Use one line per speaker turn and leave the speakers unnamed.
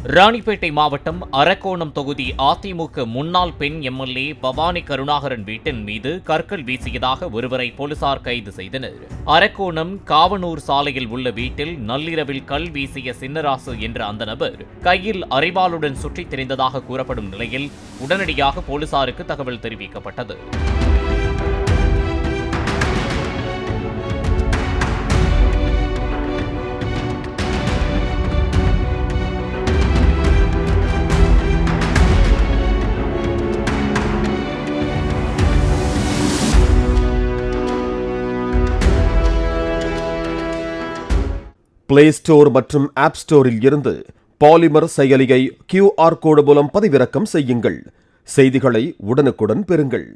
ராணிப்பேட்டை மாவட்டம் அரக்கோணம் தொகுதி அதிமுக முன்னாள் பெண் எம்எல்ஏ பவானி கருணாகரன் வீட்டின் மீது கற்கள் வீசியதாக ஒருவரை போலீசார் கைது செய்தனர். அரக்கோணம் காவனூர் சாலையில் உள்ள வீட்டில் நள்ளிரவில் கல் வீசிய சின்னராசு என்ற அந்த நபர் கையில் அரிவாளுடன் சுற்றித் திரிந்ததாக கூறப்படும் நிலையில் உடனடியாக போலீசாருக்கு தகவல் தெரிவிக்கப்பட்டது.
பிளே ஸ்டோர் மற்றும் ஆப் ஸ்டோரில் இருந்து பாலிமர் செயலியை QR கோடு மூலம் பதிவிறக்கம் செய்யுங்கள். செய்திகளை உடனுக்குடன் பெறுங்கள்.